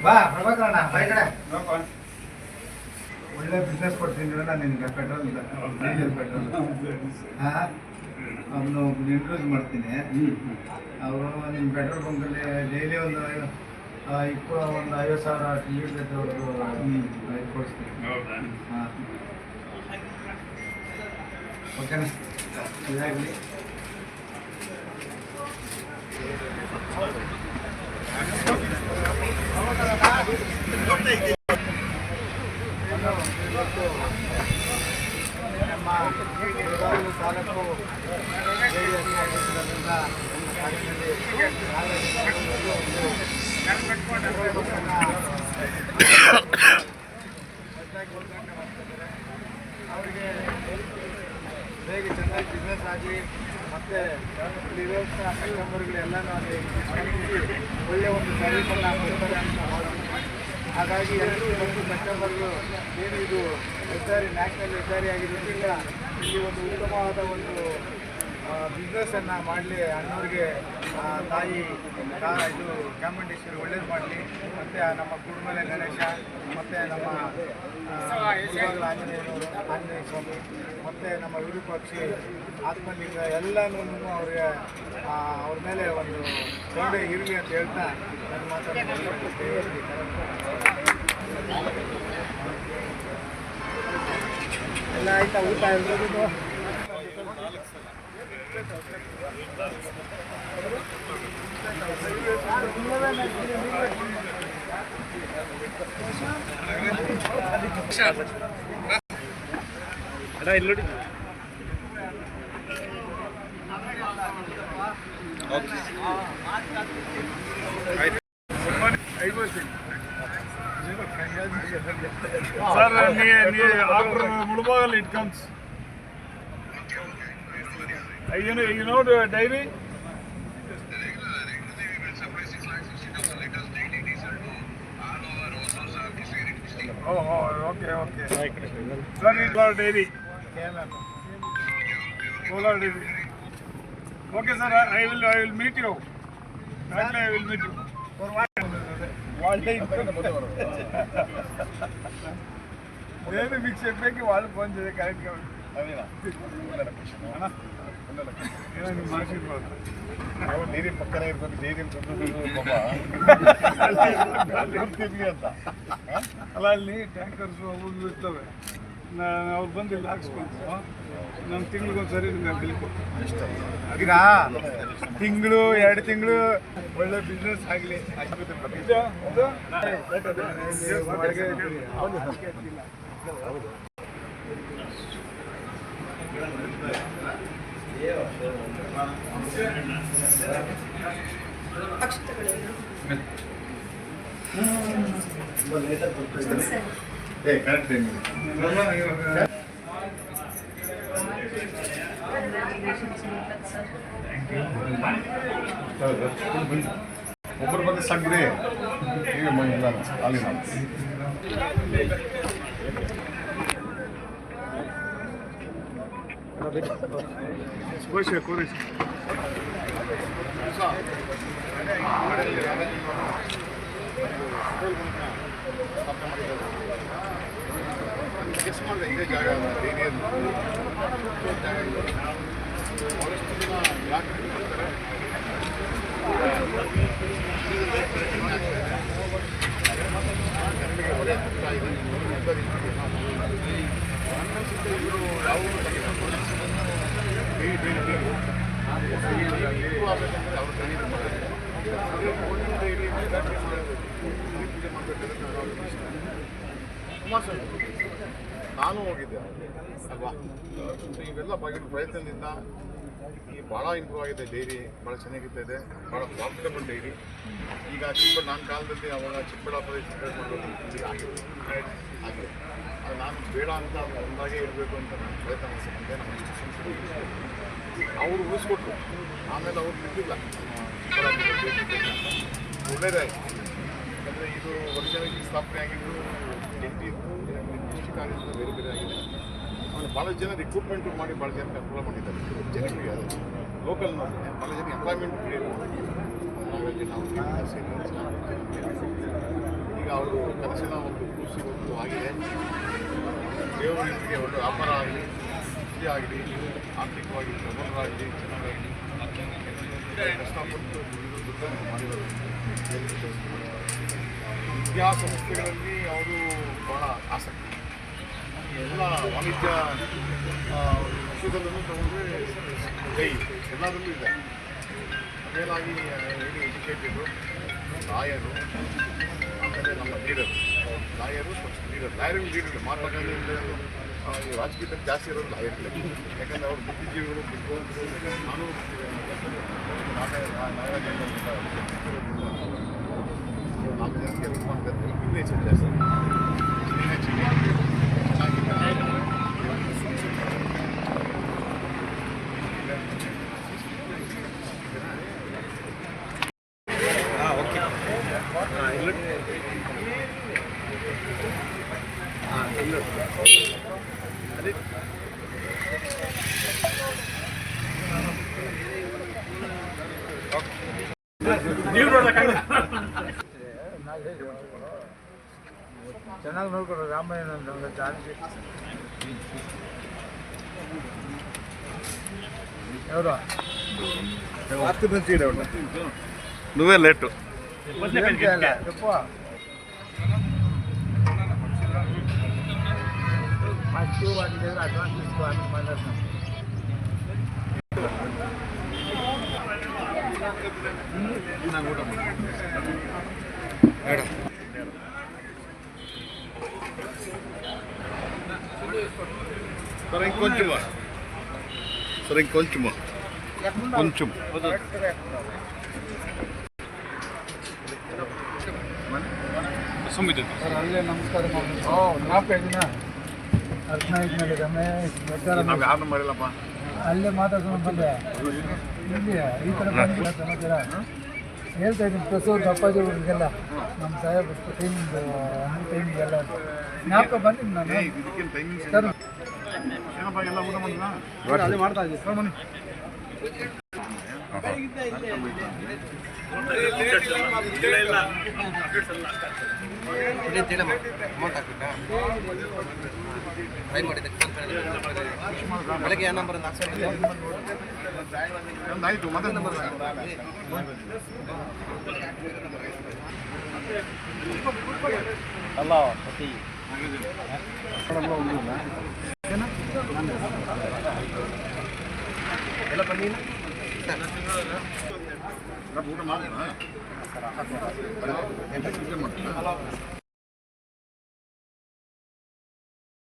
ಬಾ ಪ್ರಭಾಕರಣ್ಣ ಬೈ ಕಡೆ ಒಳ್ಳೆ ಬಿಸ್ನೆಸ್ ಕೊಡ್ತೀನಿ ನಾನು ನಿನಗೆ ಪೆಟ್ರೋಲ್ ಡೀಸೆಲ್ ಪೆಟ್ರೋಲ್ ಅವನು ಇಂಟ್ರೂಸ್ ಮಾಡ್ತೀನಿ. ಅವರು ನಿಮ್ಮ ಪೆಟ್ರೋಲ್ ಬಂಕಲ್ಲಿ ಡೈಲಿ ಒಂದು 50,000 ಲೀಟರ್ ಪೆಟ್ರೋಲ್ದು ಕೊಡಿಸ್ತೀನಿ. ಹಾಂ ಓಕೆನಾ, ಇದಾಗಲಿ. ನಮ್ಮ ತಾಲೂಕು ಅವರಿಗೆ ಹೇಗೆ ಚೆನ್ನಾಗಿ ಬಿಸ್ನೆಸ್ ಆಗಲಿ ಮತ್ತು ಇರುವಂಥ ಕಸ್ಟಮರ್ಗಳೆಲ್ಲನೂ ಅಲ್ಲಿ ಒಳ್ಳೆಯ ಒಂದು ಸರ್ವಿಸನ್ನು ಕೊಡ್ತಾರೆ ಅಂತ ಮಾಡೋಣ. ಹಾಗಾಗಿ ಎಲ್ಲರೂ ಮತ್ತು ಕಸ್ಟಮರ್ಗಳು ಏನು ಇದು ಹೆದ್ದಾರಿ ನ್ಯಾಷನಲ್ ಹೆದ್ದಾರಿ ಆಗಿರೋದ್ರಿಂದ ಇಲ್ಲಿ ಒಂದು ಉತ್ತಮವಾದ ಒಂದು ಬಿಸ್ನೆಸ್ಸನ್ನು ಮಾಡಲಿ, ಅಣ್ಣವ್ರಿಗೆ ತಾಯಿ ಇದು ಚಾಮುಂಡೇಶ್ವರಿ ಒಳ್ಳೇದು ಮಾಡಲಿ. ಮತ್ತು ನಮ್ಮ ಕುಡುಮಲೆ ಗಣೇಶ ಮತ್ತು ನಮ್ಮ ಆಂಜನೇಯನವರು, ಆಂಜನೇಯ ಸ್ವಾಮಿ ಮತ್ತು ನಮ್ಮ ವಿರೂಪಾಕ್ಷಿ ಆತ್ಮಲಿಂಗ ಎಲ್ಲನೂ ಅವ್ರಿಗೆ ಅವ್ರ ಮೇಲೆ ಒಂದು ಕರುಣೆ ಇರಲಿ ಅಂತ ಹೇಳ್ತಾ ನನ್ನ ಮಾತನ್ನು ಎಲ್ಲ ಆಯ್ತಾ ಊಟ ಎಲ್ಲರಿಗೂ ಇಲ್ಲಿ after Mudubagal it comes. You know the dairy? Oh, okay. Sir, it's our dairy. Kolar dairy. Okay, sir, I will meet you. Shortly I will meet you. నేను మీకు చెప్పాక వాళ్ళు ఫోన్ చేయాలి కరెక్ట్గా ನೀರಿ ಪಕ್ಕನೇ ಇರ್ಬೇಕು, ನೀರಿನ ಅಂತ ಅಲ್ಲ ಅಲ್ಲಿ ಟ್ಯಾಂಕರ್ಸು ಅವು ಇರ್ತವೆ. ಅವ್ರು ಬಂದು ಇಲ್ಲಿ ಹಾಕ್ಸ್ಕೊಂಡು ನಮ್ಮ ತಿಂಗಳಿಗೊಂದ್ಸರಿ ನಿಮ್ಗೆ ಬಿಲ್ ಕೊಡ್ತೀವಿ. ಈಗ ತಿಂಗಳು 2 ತಿಂಗಳು ಒಳ್ಳೆ ಬಿಸ್ನೆಸ್ ಆಗಲಿ. ಕರೆಕ್ಟ್ ಒಬ್ಬರು ಬಂದು ಸಗ್ರೆ ಈಗ ಅಲ್ಲಿ ಇದೇ ಜಾಗ ನಾನು ಹೋಗಿದ್ದೆ ಅಲ್ವಾ. ಇವೆಲ್ಲ ಬಗ್ಗೆ ಪ್ರಯತ್ನದಿಂದ ಈ ಭಾಳ ಇಂಪ್ರೂವ್ ಆಗಿದೆ. ಡೈರಿ ಭಾಳ ಚೆನ್ನಾಗಿದೆ, ಭಾಳ ಪ್ರಾಫಿಟಬಲ್ ಡೈರಿ. ಈಗ ನನ್ನ ಕಾಲದಲ್ಲಿ ಅವಾಗ ಚಿಕ್ಕಬಳ್ಳಾಪುರ ಆಗಿದೆ. ಅದು ನಾನು ಬೇಡ ಅಂತ ಒಂದಾಗೆ ಇರಬೇಕು ಅಂತ ನಾನು ಪ್ರಯತ್ನ ಮಾಡಿಸಿದ್ದೆ. ನಮ್ಮ ಇನ್ಸ್ಟಿಟ್ಯೂಷನ್ಸ್ ಅವರು ಉಳಿಸ್ಕೊಟ್ರು, ಆಮೇಲೆ ಅವ್ರು ಬಿಟ್ಟಿಲ್ಲ. ಒಳ್ಳೆಯದಾಯಿತು. ಯಾಕಂದರೆ ಇದು ವರ್ಷವಾಗಿ ಸ್ಥಾಪನೆ ಆಗಿದ್ದು ಡಿಸ್ಟಿಕ್ ಆಗಿದ್ದು ಬೇರೆ ಆಗಿದೆ. ಭಾಳ ಜನ ರಿಕ್ರೂಟ್ಮೆಂಟ್ ಮಾಡಿ ಭಾಳ ಜನ ಅನುಕೂಲ ಮಾಡಿದ್ದಾರೆ ಜನರಿಗೆ. ಅದು ಲೋಕಲ್ನವ್ರಿಗೆ ಭಾಳ ಜನ ಎಂಪ್ಲಾಯ್ಮೆಂಟ್ ಕ್ರಿಯೇಟ್ ಮಾಡಿದ್ದಾರೆ. ಹಾಗಾಗಿ ನಾವು ಈಗ ಅವರು ಕನಸಿನ ಒಂದು ಕೃಷಿ ಒಂದು ಆಗಿದೆ. ದೇವರಿಗೆ ಒಂದು ವ್ಯಾಪಾರ ಆಗಲಿ, ಕೃಷಿ ಆಗಲಿ, ಆರ್ಥಿಕವಾಗಿ ಪ್ರಬಲರಾಗಲಿ, ಚೆನ್ನಾಗಲಿ ಕಷ್ಟಪಟ್ಟು ದುಡ್ಡನ್ನು ಮಾಡಿದರು. ವಿದ್ಯಾಸಂಸ್ಥೆಗಳಲ್ಲಿ ಅವರು ಭಾಳ ಆಸಕ್ತಿ. ಎಲ್ಲ ವಾಣಿಜ್ಯ ವಿಷಯದಲ್ಲೂ ತಗೊಂಡ್ರೆ ಕೈ ಎಲ್ಲದರಲ್ಲೂ ಇದೆ. ಅದೇನಾಗಿ ಎಜುಕೇಟೆಡು ಲಾಯರು, ಆಮೇಲೆ ನಮ್ಮ leader lawyer leader Mahatma Gandhi ಈ ರಾಜಕೀಯದಲ್ಲಿ ಜಾಸ್ತಿ ಇರೋದು ಲಾಯರ್ಗಳೇ. ಯಾಕಂದರೆ ಅವರು ಬುದ್ಧಿಜೀವಿಗಳು ಬುದ್ಧಿವಂತರು. ನಾನು ನಾಲ್ಕು ಜನಕ್ಕೆ ಹೆಲ್ಪ್ ಮಾಡ್ತಾರೆ. ಇಂಗ್ಲೀಷ್ ಜಾಸ್ತಿ ಚೆನ್ನಾಗಿ ನೋಡ್ಕೊಡು ರಾಮಾಯಣ ఎవరు నువ్వే లేటు చెప్పు ఫస్ట్ వాటి దగ్గర అడ్వాన్స్ తీసుకోవాలని మాట్లాడుతున్నాం. సరే ఇంకొంచెమా కొంచెం ಸರ್ ಅಲ್ಲೇ ನಮಸ್ಕಾರ ಜ್ಞಾಪಕ ಇದೀನಾ ಅರ್ಚನಾ ಇದ್ಮೇಲೆ ರಮೇಶ್ ನಾವು ಯಾರನ್ನೂ ಮಾಡಿಲ್ಲಪ್ಪ. ಅಲ್ಲೇ ಮಾತಾಡ್ಕೊಂಡು ಬಂದೆ ಇಲ್ಲಿ ಈ ಥರ ಬಂದಿಲ್ಲ ಸಮಾಚಾರ ಹೇಳ್ತಾ ಇದ್ದೀನಿ. ಪ್ರಸೂರ್ ಅಪ್ಪಾಜಿ ಅವ್ರಿಗೆಲ್ಲ ನಮ್ಮ ಸಾಹೇಬ್ ಟೈಮಿಗೆಲ್ಲ ಜ್ಞಾಪಕ ಬಂದಿದ್ದು ನಾನು ಇದಕ್ಕಿಂತ ಟೈಮಿಂಗ್ ಸರ್ ಏನಪ್ಪ ಎಲ್ಲ ಊಟ ಮಾಡಿದ್ರಾ? ಅದೇ ಮಾಡ್ತಾ ಇದ್ದೀವಿ ಸರ್ ಬನ್ನಿ. ಬೆಳಗ್ಗೆ ಯಾವ ನಂಬರ್ ಆಯಿತು ಮತ್ತೆ ನಂಬರ್ ಅಲ್ಲ ಎಲ್ಲ ಬಂದಿಲ್ಲ ಊಟ ಮಾಡೋಣ.